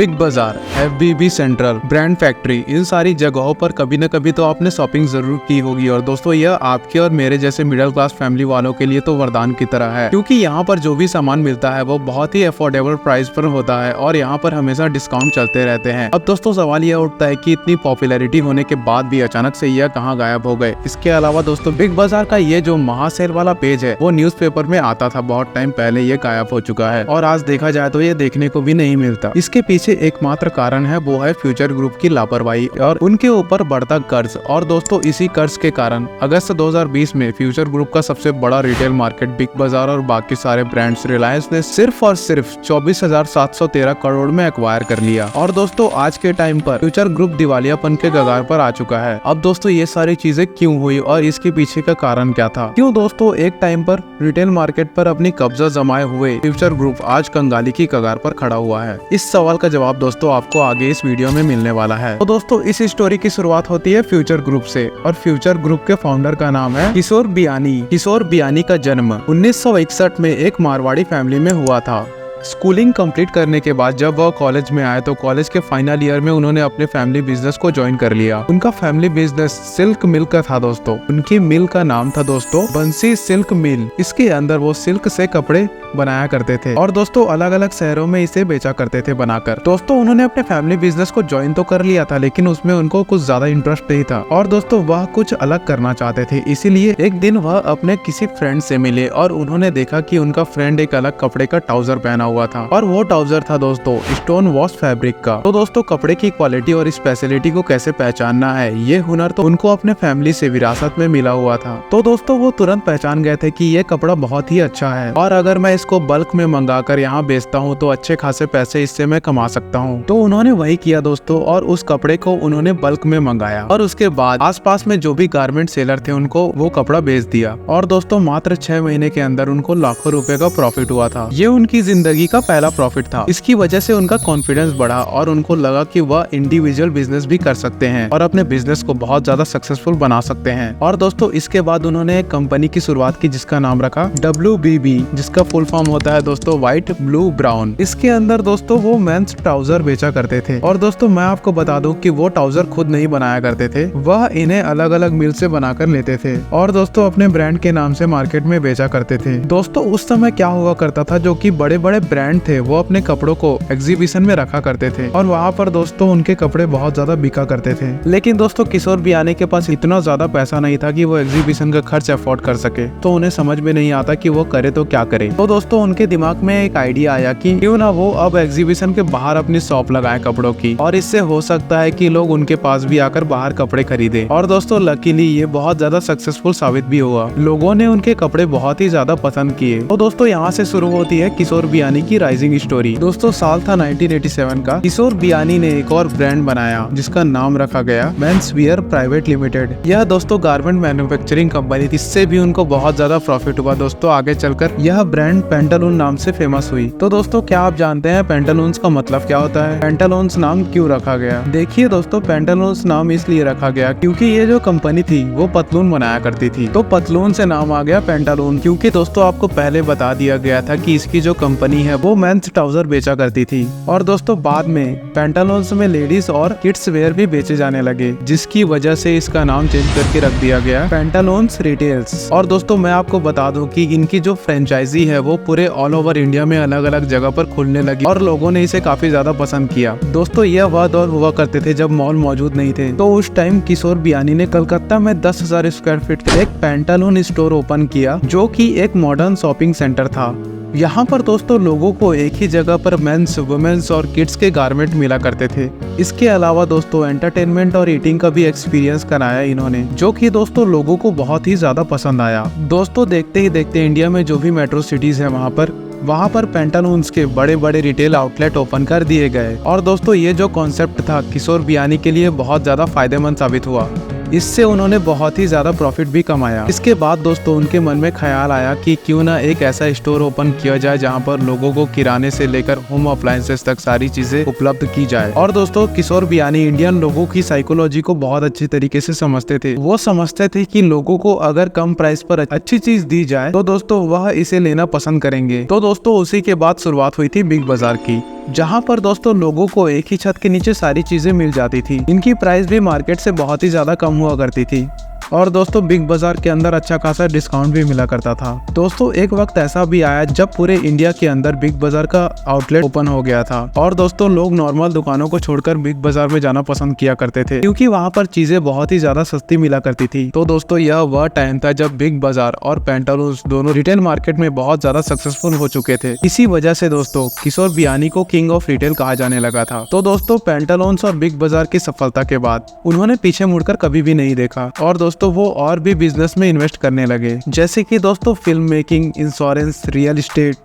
Big बाजार, FBB central, brand factory, इन सारी जगहों पर कभी न कभी तो आपने शॉपिंग जरूर की होगी। और दोस्तों यह आपके और मेरे जैसे मिडिल क्लास फैमिली वालों के लिए तो वरदान की तरह है, क्योंकि यहाँ पर जो भी सामान मिलता है वो बहुत ही अफोर्डेबल प्राइस पर होता है और यहाँ पर हमेशा डिस्काउंट चलते रहते हैं। अब दोस्तों सवाल यह उठता है कि इतनी पॉपुलैरिटी होने के बाद भी अचानक से यह कहाँ गायब हो गए। इसके अलावा दोस्तों बिग बाजार का ये जो महासेल वाला पेज है वो न्यूज़पेपर में आता था बहुत टाइम पहले, ये गायब हो चुका है और आज देखा जाए तो ये देखने को भी नहीं मिलता। इसके पीछे एकमात्र कारण है वो है फ्यूचर ग्रुप की लापरवाही और उनके ऊपर बढ़ता कर्ज। और दोस्तों इसी कर्ज के कारण अगस्त 2020 में फ्यूचर ग्रुप का सबसे बड़ा रिटेल मार्केट बिग बाजार और बाकी सारे ब्रांड्स रिलायंस ने सिर्फ और सिर्फ 24,713 करोड़ में एक्वायर कर लिया। और दोस्तों आज के टाइम पर फ्यूचर ग्रुप दिवालियापन के कगार पर आ चुका है। अब दोस्तों ये सारी चीजें क्यों हुई और इसके पीछे का कारण क्या था? क्यों दोस्तों एक टाइम पर रिटेल मार्केट पर अपनी कब्जा जमाए हुए फ्यूचर ग्रुप आज कंगाली की कगार पर खड़ा हुआ है? इस सवाल का जवाब दोस्तों आपको आगे इस वीडियो में मिलने वाला है। तो दोस्तों इस स्टोरी की शुरुआत होती है फ्यूचर ग्रुप से और फ्यूचर ग्रुप के फाउंडर का नाम है किशोर बियानी। किशोर बियानी का जन्म 1961 में एक मारवाड़ी फैमिली में हुआ था। स्कूलिंग कंप्लीट करने के बाद जब वह कॉलेज में आए तो कॉलेज के फाइनल ईयर में उन्होंने अपने फैमिली बिजनेस को ज्वाइन कर लिया। उनका फैमिली बिजनेस सिल्क मिल का था दोस्तों। उनकी मिल का नाम था दोस्तों बंसी सिल्क मिल। इसके अंदर वो सिल्क से कपड़े बनाया करते थे और दोस्तों अलग अलग शहरों में इसे बेचा करते थे बनाकर। दोस्तों उन्होंने अपने फैमिली बिजनेस को ज्वाइन तो कर लिया था लेकिन उसमें उनको कुछ ज्यादा इंटरेस्ट नहीं था और दोस्तों वह कुछ अलग करना चाहते थे। इसीलिए एक दिन वह अपने किसी फ्रेंड से मिले और उन्होंने देखा कि उनका फ्रेंड एक अलग कपड़े का ट्राउजर पहना हुआ था और वो ट्राउजर था दोस्तों स्टोन वॉश फैब्रिक का। तो दोस्तों कपड़े की क्वालिटी और स्पेशलिटी को कैसे पहचानना है ये हुनर तो उनको अपने फैमिली से विरासत में मिला हुआ था। तो दोस्तों वो तुरंत पहचान गए थे कि ये कपड़ा बहुत ही अच्छा है और अगर मैं इसको बल्क में मंगाकर यहाँ बेचता हूँ तो अच्छे खासे पैसे इससे मैं कमा सकता हूँ। तो उन्होंने वही किया दोस्तों और उस कपड़े को उन्होंने बल्क में मंगाया और उसके बाद आसपास में जो भी गारमेंट सेलर थे उनको वो कपड़ा बेच दिया और दोस्तों मात्र 6 महीने के अंदर उनको लाखों रुपए का प्रॉफिट हुआ था। ये उनकी जिंदगी का पहला प्रॉफिट था। इसकी वजह से उनका कॉन्फिडेंस बढ़ा और उनको लगा कि वह इंडिविजुअल बिजनेस भी कर सकते हैं और अपने बिजनेस को बहुत ज्यादा सक्सेसफुल बना सकते हैं। और दोस्तों इसके बाद उन्होंने एक कंपनी की शुरुआत की जिसका नाम रखा WBB, जिसका फुल फॉर्म होता है दोस्तों व्हाइट ब्लू ब्राउन। इसके अंदर दोस्तों वो मेंस ट्राउजर बेचा करते थे और दोस्तों मैं आपको बता दूं कि वो ट्राउजर खुद नहीं बनाया करते थे, वह इन्हें अलग अलग मिल से बनाकर लेते थे और दोस्तों अपने ब्रांड के नाम से मार्केट में बेचा करते थे। दोस्तों उस समय क्या हुआ करता था, जो कि बड़े बड़े ब्रांड थे वो अपने कपड़ों को एग्जीबिशन में रखा करते थे और वहाँ पर दोस्तों उनके कपड़े बहुत ज्यादा बिका करते थे। लेकिन दोस्तों किशोर बियानी के पास इतना ज्यादा पैसा नहीं था कि वो एग्जीबिशन का खर्च अफोर्ड कर सके, तो उन्हें समझ में नहीं आता कि वो करे तो क्या करे। तो दोस्तों उनके दिमाग में एक आइडिया आया कि क्यों ना वो अब एग्जीबिशन के बाहर अपनी शॉप लगाए कपड़ों की और इससे हो सकता है कि लोग उनके पास भी आकर बाहर कपड़े खरीदे। और दोस्तों लकीली ये बहुत ज्यादा सक्सेसफुल साबित भी हुआ, लोगों ने उनके कपड़े बहुत ही ज्यादा पसंद किए। तो दोस्तों यहाँ से शुरू होती है किशोर बियानी की राइजिंग स्टोरी। दोस्तों साल था 1987 का। किशोर बियानी ने एक और ब्रांड बनाया जिसका नाम रखा गया मेंस वियर प्राइवेट लिमिटेड। यह दोस्तों गारमेंट मैन्युफैक्चरिंग कंपनी थी, इससे भी उनको बहुत ज्यादा प्रॉफिट हुआ। दोस्तों आगे चलकर यह ब्रांड पेंटालून नाम से फेमस हुई। तो दोस्तों क्या आप जानते हैं पेंटालून्स का मतलब क्या होता है? पेंटालून्स नाम क्यों रखा गया? देखिए दोस्तों पेंटालून्स नाम इसलिए रखा गया क्योंकि ये जो कंपनी थी वो पतलून बनाया करती थी, तो पतलून से नाम आ गया पेंटालून। क्योंकि दोस्तों आपको पहले बता दिया गया था कि इसकी जो कंपनी है वो मेंस ट्राउजर बेचा करती थी और दोस्तों बाद में पेंटालून्स में लेडीज और किड्स वेयर भी बेचे जाने लगे, जिसकी वजह से इसका नाम चेंज करके रख दिया गया पेंटालून्स रिटेल्स। और दोस्तों मैं आपको बता दूं कि इनकी जो फ्रेंचाइजी है वो पूरे ऑल ओवर इंडिया में अलग अलग जगह पर खुलने लगी और लोगों ने इसे काफी ज्यादा पसंद किया। दोस्तों यह वह दौर हुआ करते थे जब मॉल मौजूद नहीं थे, तो उस टाइम किशोर बियानी ने कलकत्ता में 10,000 स्क्वायर फीट का एक पेंटालून स्टोर ओपन किया जो कि एक मॉडर्न शॉपिंग सेंटर था। यहाँ पर दोस्तों लोगों को एक ही जगह पर मेंस, वुमेन्स और किड्स के गारमेंट मिला करते थे। इसके अलावा दोस्तों एंटरटेनमेंट और ईटिंग का भी एक्सपीरियंस कराया इन्होंने, जो कि दोस्तों लोगों को बहुत ही ज्यादा पसंद आया। दोस्तों देखते ही देखते इंडिया में जो भी मेट्रो सिटीज है वहाँ पर पेंटालून्स के बड़े बड़े रिटेल आउटलेट ओपन कर दिए गए और दोस्तों ये जो कॉन्सेप्ट था किशोर बियानी के लिए बहुत ज्यादा फायदेमंद साबित हुआ। इससे उन्होंने बहुत ही ज्यादा प्रॉफिट भी कमाया। इसके बाद दोस्तों उनके मन में ख्याल आया कि क्यों ना एक ऐसा स्टोर ओपन किया जाए जहां पर लोगों को किराने से लेकर होम अप्लायंसेस तक सारी चीजें उपलब्ध की जाए। और दोस्तों किशोर बियानी इंडियन लोगों की साइकोलॉजी को बहुत अच्छी तरीके से समझते थे। वो समझते थे कि लोगों को अगर कम प्राइस पर अच्छी चीज दी जाए तो दोस्तों वह इसे लेना पसंद करेंगे। तो दोस्तों उसी के बाद शुरुआत हुई थी बिग बाजार की। जहाँ पर दोस्तों लोगों को एक ही छत के नीचे सारी चीजें मिल जाती थी। इनकी प्राइस भी मार्केट से बहुत ही ज्यादा कम हुआ करती थी और दोस्तों बिग बाजार के अंदर अच्छा खासा डिस्काउंट भी मिला करता था। दोस्तों एक वक्त ऐसा भी आया जब पूरे इंडिया के अंदर बिग बाजार का आउटलेट ओपन हो गया था और दोस्तों लोग नॉर्मल दुकानों को छोड़कर बिग बाजार में जाना पसंद किया करते थे क्योंकि वहाँ पर चीजें बहुत ही ज्यादा सस्ती मिला करती थी। तो दोस्तों यह वह टाइम था जब बिग बाजार और पेंटालून्स दोनों रिटेल मार्केट में बहुत ज्यादा सक्सेसफुल हो चुके थे। इसी वजह से दोस्तों किशोर बियानी को किंग ऑफ रिटेल कहा जाने लगा था। तो दोस्तों पेंटालून्स और बिग बाजार की सफलता के बाद उन्होंने पीछे मुड़कर कभी भी नहीं देखा और दोस्तों वो और भी बिजनेस में इन्वेस्ट करने लगे, जैसे कि दोस्तों film making, insurance, real estate,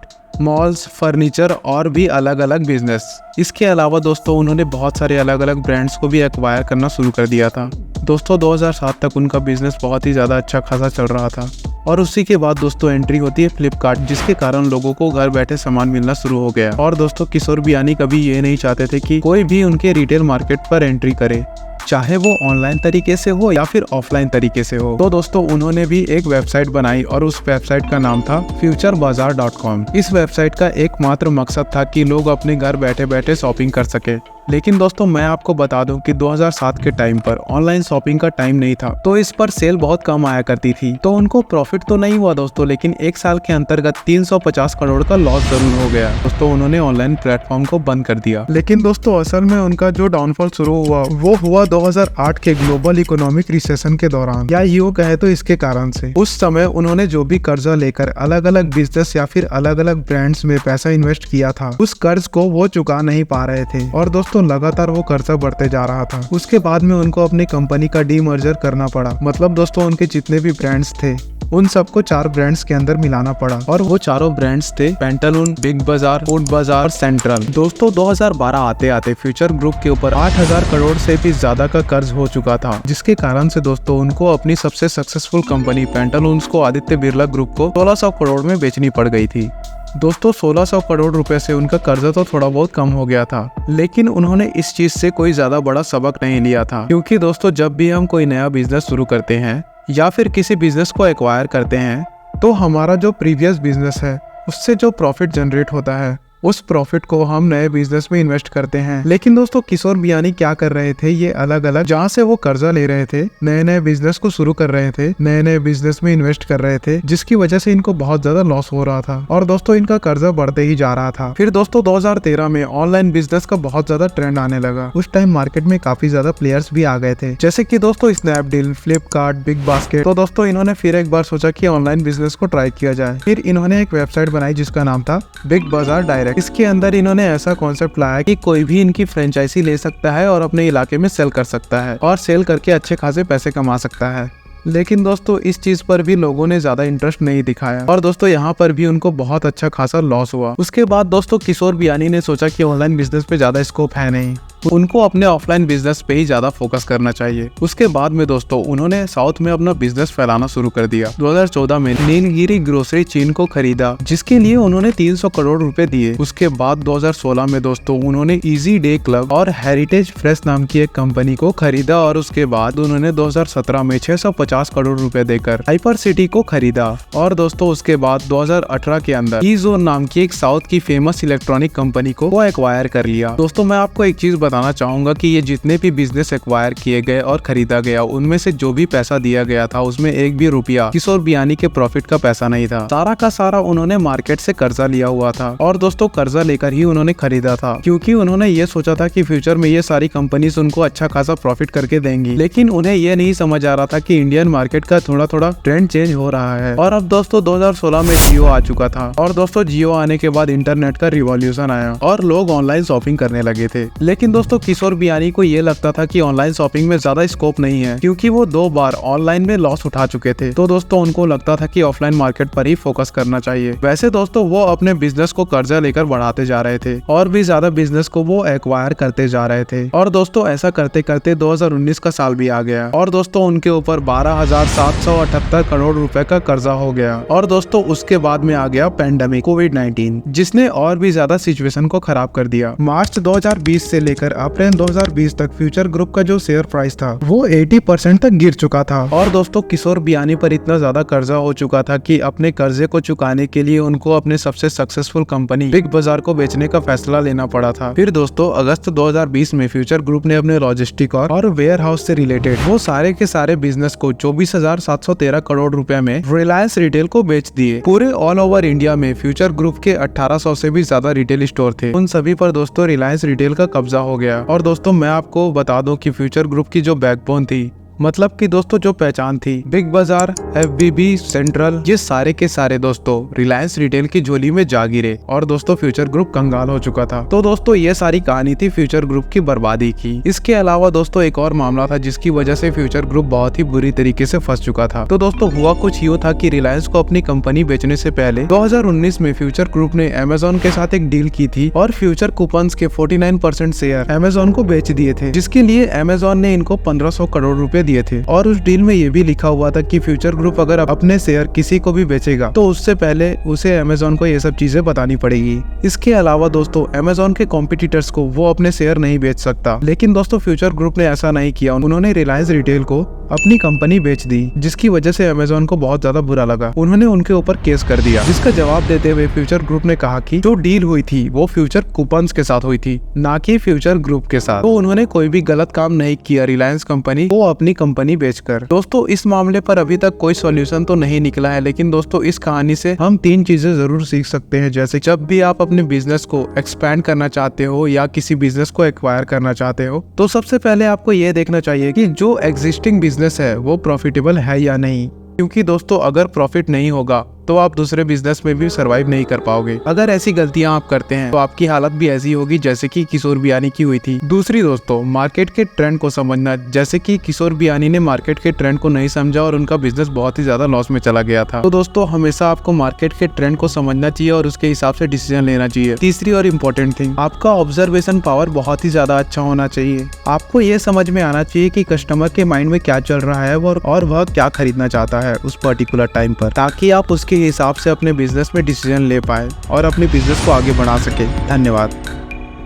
malls, furniture और भी अलग अलग बिजनेस। इसके अलावा दोस्तों उन्होंने बहुत सारे अलग अलग ब्रांड्स को भी एक्वायर करना शुरू कर दिया था। दोस्तों 2007 तक उनका बिजनेस बहुत ही ज़्यादा अच्छा खासा चल रहा था और उसी के बाद दोस्तों एंट्री होती है फ्लिपकार्ट, जिसके कारण लोगों को घर बैठे सामान मिलना शुरू हो गया। और दोस्तों किशोर बियानी कभी ये नहीं चाहते थे कि कोई भी उनके रिटेल मार्केट पर एंट्री करे, चाहे वो ऑनलाइन तरीके से हो या फिर ऑफलाइन तरीके से हो। तो दोस्तों उन्होंने भी एक वेबसाइट बनाई और उस वेबसाइट का नाम था futurebazaar.com। इस वेबसाइट का एकमात्र मकसद था कि लोग अपने घर बैठे बैठे शॉपिंग कर सके। लेकिन दोस्तों मैं आपको बता दूं कि 2007 के टाइम पर ऑनलाइन शॉपिंग का टाइम नहीं था, तो इस पर सेल बहुत कम आया करती थी। तो उनको प्रॉफिट तो नहीं हुआ दोस्तों, लेकिन एक साल के अंतर्गत 350 करोड़ का लॉस जरूर हो गया। दोस्तों उन्होंने ऑनलाइन प्लेटफॉर्म को बंद कर दिया। लेकिन दोस्तों असल में उनका जो डाउनफॉल शुरू हुआ वो हुआ 2008 के ग्लोबल इकोनॉमिक रिसेशन के दौरान, या यूँ कहे तो इसके कारण से। उस समय उन्होंने जो भी कर्जा लेकर अलग अलग बिजनेस या फिर अलग अलग ब्रांड्स में पैसा इन्वेस्ट किया था, उस कर्ज को वो चुका नहीं पा रहे थे और दोस्तों लगातार वो कर्जा बढ़ते जा रहा था। उसके बाद में उनको अपनी कंपनी का डीमर्जर करना पड़ा। मतलब दोस्तों उनके जितने भी ब्रांड्स थे उन सबको 4 ब्रांड्स के अंदर मिलाना पड़ा और वो चारों ब्रांड्स थे पेंटालून, बिग बाजार, फूड बाजार, सेंट्रल। दोस्तों 2012 आते आते फ्यूचर ग्रुप के ऊपर 8000 करोड़ से भी ज्यादा का कर्ज हो चुका था, जिसके कारण से दोस्तों उनको अपनी सबसे सक्सेसफुल कंपनी पेंटालून्स को आदित्य बिरला ग्रुप को 1600 करोड़ में बेचनी पड़ गई थी। दोस्तों 1600 करोड़ रुपए से उनका कर्जा तो थोड़ा बहुत कम हो गया था, लेकिन उन्होंने इस चीज से कोई ज्यादा बड़ा सबक नहीं लिया था। क्योंकि दोस्तों जब भी हम कोई नया बिजनेस शुरू करते हैं या फिर किसी बिजनेस को एक्वायर करते हैं, तो हमारा जो प्रीवियस बिजनेस है उससे जो प्रॉफिट जनरेट होता है उस प्रॉफिट को हम नए बिजनेस में इन्वेस्ट करते हैं। लेकिन दोस्तों किशोर बियानी क्या कर रहे थे, ये अलग अलग जहाँ से वो कर्जा ले रहे थे, नए नए बिजनेस को शुरू कर रहे थे, नए नए बिजनेस में इन्वेस्ट कर रहे थे, जिसकी वजह से इनको बहुत ज्यादा लॉस हो रहा था और दोस्तों इनका कर्जा बढ़ते ही जा रहा था। फिर दोस्तों 2013 में ऑनलाइन बिजनेस का बहुत ज्यादा ट्रेंड आने लगा। उस टाइम मार्केट में काफी ज्यादा प्लेयर्स भी आ गए थे, जैसे की दोस्तों स्नैपडील, फ्लिपकार्ट, बिग बास्केट। तो दोस्तों इन्होंने फिर एक बार सोचा कि ऑनलाइन बिजनेस को ट्राई किया जाए। फिर इन्होंने एक वेबसाइट बनाई जिसका नाम था बिग बाजार डायरेक्ट। इसके अंदर इन्होंने ऐसा कॉन्सेप्ट लाया कि कोई भी इनकी फ्रेंचाइजी ले सकता है और अपने इलाके में सेल कर सकता है और सेल करके अच्छे खासे पैसे कमा सकता है। लेकिन दोस्तों इस चीज पर भी लोगों ने ज्यादा इंटरेस्ट नहीं दिखाया और दोस्तों यहाँ पर भी उनको बहुत अच्छा खासा लॉस हुआ। उसके बाद दोस्तों किशोर बियानी ने सोचा कि ऑनलाइन बिजनेस पे ज्यादा स्कोप है नहीं, उनको अपने ऑफलाइन बिजनेस पे ही ज्यादा फोकस करना चाहिए। उसके बाद में दोस्तों उन्होंने साउथ में अपना बिजनेस फैलाना शुरू कर दिया। 2014 में नीलगिरी ग्रोसरी चेन को खरीदा, जिसके लिए उन्होंने 300 करोड़ रुपए दिए। उसके बाद 2016 में दोस्तों उन्होंने इजी डे क्लब और हेरिटेज फ्रेश नाम की एक कंपनी को खरीदा और उसके बाद उन्होंने 2017 में 650 करोड़ रुपए देकर हाइपर सिटी को खरीदा और दोस्तों उसके बाद 2018 के अंदर ईजोन नाम की एक साउथ की फेमस इलेक्ट्रॉनिक कंपनी को एक्वायर कर लिया। दोस्तों मैं आपको एक चीज बताना चाहूंगा कि ये जितने भी बिजनेस एक्वायर किए गए और खरीदा गया, उनमें से जो भी पैसा दिया गया था उसमें एक भी रुपया किशोर बियानी के प्रॉफिट का पैसा नहीं था। सारा का सारा उन्होंने मार्केट से कर्जा लिया हुआ था और दोस्तों कर्जा लेकर ही उन्होंने खरीदा था, क्योंकि उन्होंने ये सोचा था कि फ्यूचर में ये सारी कंपनीज उनको अच्छा खासा प्रॉफिट करके देंगी। लेकिन उन्हें ये नहीं समझ आ रहा था कि इंडियन मार्केट का थोड़ा थोड़ा ट्रेंड चेंज हो रहा है। और अब दोस्तों 2016 में जियो आ चुका था और दोस्तों जियो आने के बाद इंटरनेट का रिवॉल्यूशन आया और लोग ऑनलाइन शॉपिंग करने लगे थे। लेकिन दोस्तों किशोर बियानी को ये लगता था कि ऑनलाइन शॉपिंग में ज्यादा स्कोप नहीं है, क्योंकि वो 2 बार ऑनलाइन में लॉस उठा चुके थे। तो दोस्तों उनको लगता था कि ऑफलाइन मार्केट पर ही फोकस करना चाहिए। वैसे दोस्तों वो अपने बिजनेस को कर्जा लेकर बढ़ाते जा रहे थे और भी ज्यादा बिजनेस को वो एक्वायर करते जा रहे थे और दोस्तों ऐसा करते करते 2019 का साल भी आ गया और दोस्तों उनके ऊपर 12,778 करोड़ रुपए का कर्जा हो गया। और दोस्तों उसके बाद में आ गया पेंडेमिक कोविड-19, जिसने और भी ज्यादा सिचुएशन को खराब कर दिया। मार्च 2020 से लेकर लेकर अप्रैल 2020 तक फ्यूचर ग्रुप का जो शेयर प्राइस था वो 80% तक गिर चुका था। और दोस्तों किशोर बियानी पर इतना ज्यादा कर्जा हो चुका था कि अपने कर्जे को चुकाने के लिए उनको अपने सबसे सक्सेसफुल कंपनी बिग बाजार को बेचने का फैसला लेना पड़ा था। फिर दोस्तों अगस्त 2020 में फ्यूचर ग्रुप ने अपने लॉजिस्टिक और वेयर हाउस से रिलेटेड वो सारे के सारे बिजनेस को 24,713 करोड़ रुपए में रिलायंस रिटेल को बेच दिए। पूरे ऑल ओवर इंडिया में फ्यूचर ग्रुप के 1800 से भी ज्यादा रिटेल स्टोर थे, उन सभी पर दोस्तों रिलायंस रिटेल का कब्जा हो गया। और दोस्तों मैं आपको बता दूं कि फ्यूचर ग्रुप की जो बैकबोन थी, मतलब कि दोस्तों जो पहचान थी, बिग बाजार, एफबीबी, सेंट्रल, ये सारे के सारे दोस्तों रिलायंस रिटेल की झोली में जा गिरे और दोस्तों फ्यूचर ग्रुप कंगाल हो चुका था। तो दोस्तों ये सारी कहानी थी फ्यूचर ग्रुप की बर्बादी की। इसके अलावा दोस्तों एक और मामला था जिसकी वजह से फ्यूचर ग्रुप बहुत ही बुरी तरीके से फंस चुका था। तो दोस्तों हुआ कुछ यूँ था कि रिलायंस को अपनी कंपनी बेचने से पहले 2019 में फ्यूचर ग्रुप ने अमेजोन के साथ एक डील की थी और फ्यूचर कूपन्स के 49% शेयर अमेजोन को बेच दिए थे, जिसके लिए अमेजोन ने इनको 1500 करोड़ रुपए दिए थे। और उस डील में ये भी लिखा हुआ था कि फ्यूचर ग्रुप अगर अपने शेयर किसी को भी बेचेगा तो उससे पहले उसे अमेजोन को ये सब चीजें बतानी पड़ेगी। इसके अलावा दोस्तों अमेजोन के कॉम्पिटिटर्स को वो अपने शेयर नहीं बेच सकता, लेकिन दोस्तों फ्यूचर ग्रुप ने ऐसा नहीं किया। उन्होंने रिलायंस रिटेल को अपनी कंपनी बेच दी, जिसकी वजह से अमेजोन को बहुत ज्यादा बुरा लगा। उन्होंने उनके ऊपर केस कर दिया, जिसका जवाब देते हुए फ्यूचर ग्रुप ने कहा कि जो डील हुई थी वो फ्यूचर कूपन्स के साथ हुई थी, ना कि फ्यूचर ग्रुप के साथ। तो उन्होंने कोई भी गलत काम नहीं किया रिलायंस कंपनी को अपनी कंपनी बेचकर। दोस्तों इस मामले पर अभी तक कोई सॉल्यूशन तो नहीं निकला है, लेकिन दोस्तों इस कहानी से हम 3 चीजें जरूर सीख सकते हैं। जैसे जब भी आप अपने बिजनेस को एक्सपैंड करना चाहते हो या किसी बिजनेस को एक्वायर करना चाहते हो, तो सबसे पहले आपको ये देखना चाहिए कि जो एग्जिस्टिंग बिजनेस है वो प्रॉफिटेबल है या नहीं। क्योंकि दोस्तों अगर प्रॉफिट नहीं होगा तो आप दूसरे बिजनेस में भी सरवाइव नहीं कर पाओगे। अगर ऐसी गलतियां आप करते हैं तो आपकी हालत भी ऐसी होगी जैसे कि किशोर बियानी की हुई थी। दूसरी दोस्तों मार्केट के ट्रेंड को समझना, जैसे कि किशोर बियानी ने मार्केट के ट्रेंड को नहीं समझा और उनका बिजनेस बहुत ही ज्यादा लॉस में चला गया था। तो दोस्तों हमेशा आपको मार्केट के ट्रेंड को समझना चाहिए और उसके हिसाब से डिसीजन लेना चाहिए। तीसरी और इम्पोर्टेंट थिंग, आपका ऑब्जर्वेशन पावर बहुत ही ज्यादा अच्छा होना चाहिए। आपको ये समझ में आना चाहिए कि कस्टमर के माइंड में क्या चल रहा है और वह क्या खरीदना चाहता है उस पर्टिकुलर टाइम पर, ताकि आप उसके हिसाब से अपने बिजनेस में डिसीजन ले पाए और अपने बिजनेस को आगे बढ़ा सके। धन्यवाद।